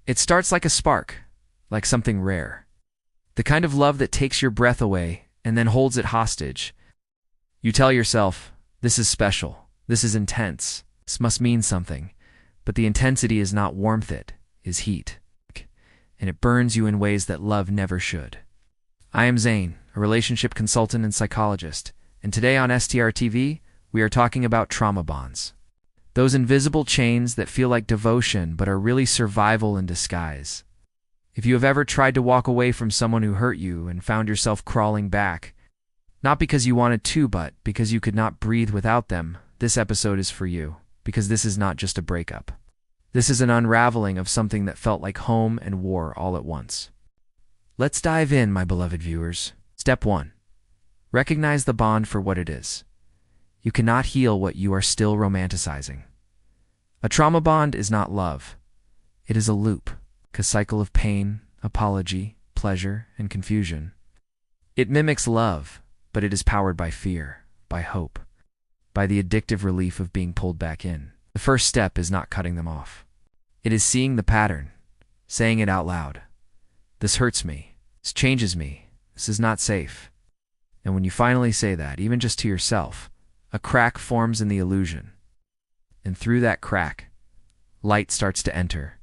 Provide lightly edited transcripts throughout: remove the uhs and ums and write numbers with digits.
It starts like a spark, like something rare. The kind of love that takes your breath away and then holds it hostage. You tell yourself, this is special, this is intense, this must mean something. But the intensity is not warmth, it is heat. And it burns you in ways that love never should. I am Zane, a relationship consultant and psychologist, and today on STR TV, we are talking about trauma bonds. Those invisible chains that feel like devotion but are really survival in disguise. If you have ever tried to walk away from someone who hurt you and found yourself crawling back, not because you wanted to, but because you could not breathe without them, this episode is for you, because this is not just a breakup. This is an unraveling of something that felt like home and war all at once. Let's dive in, my beloved viewers. Step 1. Recognize the bond for what it is. You cannot heal what you are still romanticizing. A trauma bond is not love. It is a loop, a cycle of pain, apology, pleasure, and confusion. It mimics love, but it is powered by fear, by hope, by the addictive relief of being pulled back in. The first step is not cutting them off. It is seeing the pattern, saying it out loud. This hurts me. This changes me. This is not safe. And when you finally say that, even just to yourself, a crack forms in the illusion. And through that crack, light starts to enter.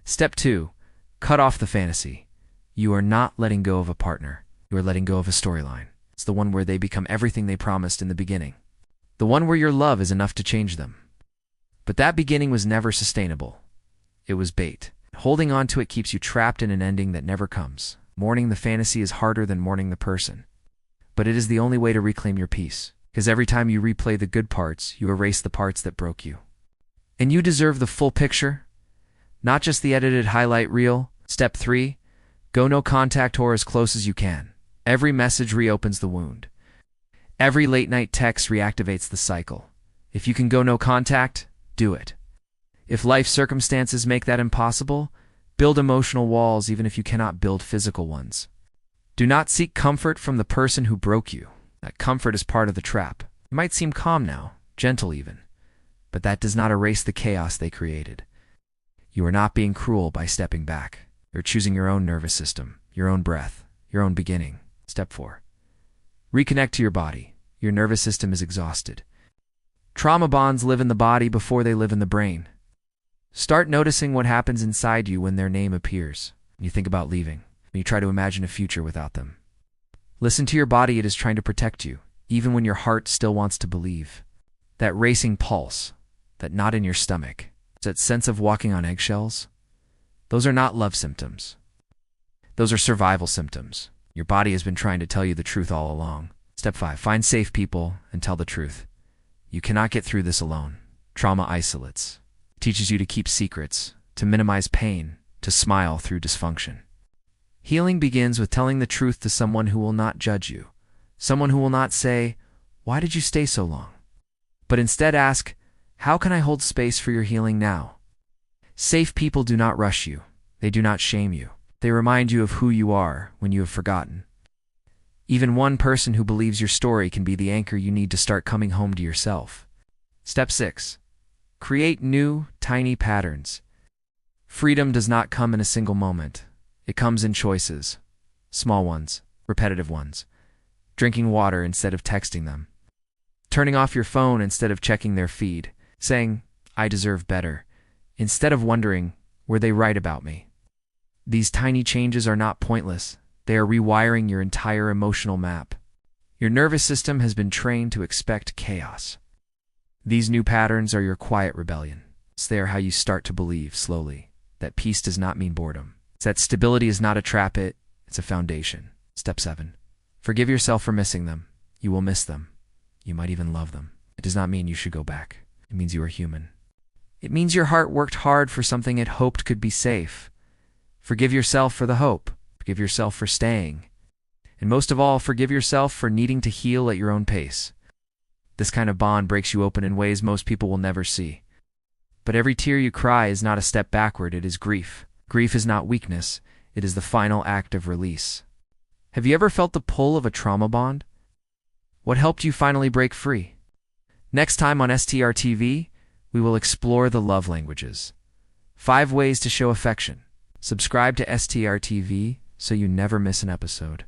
Step 2. Cut off the fantasy. You are not letting go of a partner. You are letting go of a storyline. It's the one where they become everything they promised in the beginning. The one where your love is enough to change them. But that beginning was never sustainable. It was bait. Holding on to it keeps you trapped in an ending that never comes. Mourning the fantasy is harder than mourning the person. But it is the only way to reclaim your peace. Because every time you replay the good parts, you erase the parts that broke you. And you deserve the full picture, not just the edited highlight reel. Step 3. Go no contact or as close as you can. Every message reopens the wound. Every late night text reactivates the cycle. If you can go no contact, do it. If life circumstances make that impossible, build emotional walls even if you cannot build physical ones. Do not seek comfort from the person who broke you. That comfort is part of the trap. You might seem calm now, gentle even, but that does not erase the chaos they created. You are not being cruel by stepping back. You're choosing your own nervous system, your own breath, your own beginning. Step 4. Reconnect to your body. Your nervous system is exhausted. Trauma bonds live in the body before they live in the brain. Start noticing what happens inside you when their name appears. When you think about leaving, when you try to imagine a future without them. Listen to your body, it is trying to protect you, even when your heart still wants to believe. That racing pulse, that knot in your stomach, that sense of walking on eggshells, those are not love symptoms. Those are survival symptoms. Your body has been trying to tell you the truth all along. Step 5. Find safe people and tell the truth. You cannot get through this alone. Trauma isolates. It teaches you to keep secrets, to minimize pain, to smile through dysfunction. Healing begins with telling the truth to someone who will not judge you. Someone who will not say, "Why did you stay so long?" But instead ask, "How can I hold space for your healing now?" Safe people do not rush you. They do not shame you. They remind you of who you are when you have forgotten. Even one person who believes your story can be the anchor you need to start coming home to yourself. Step 6. Create new, tiny patterns. Freedom does not come in a single moment. It comes in choices. Small ones, repetitive ones. Drinking water instead of texting them. Turning off your phone instead of checking their feed. Saying, "I deserve better," instead of wondering, "Were they right about me?" These tiny changes are not pointless. They are rewiring your entire emotional map. Your nervous system has been trained to expect chaos. These new patterns are your quiet rebellion. They are how you start to believe, slowly, that peace does not mean boredom. It's that stability is not a trap, it's a foundation. Step 7. Forgive yourself for missing them. You will miss them. You might even love them. It does not mean you should go back. It means you are human. It means your heart worked hard for something it hoped could be safe. Forgive yourself for the hope. Forgive yourself for staying. And most of all, forgive yourself for needing to heal at your own pace. This kind of bond breaks you open in ways most people will never see. But every tear you cry is not a step backward, it is grief. Grief is not weakness, it is the final act of release. Have you ever felt the pull of a trauma bond? What helped you finally break free? Next time on STR TV, we will explore the love languages. 5 ways to show affection. Subscribe to STR TV so you never miss an episode.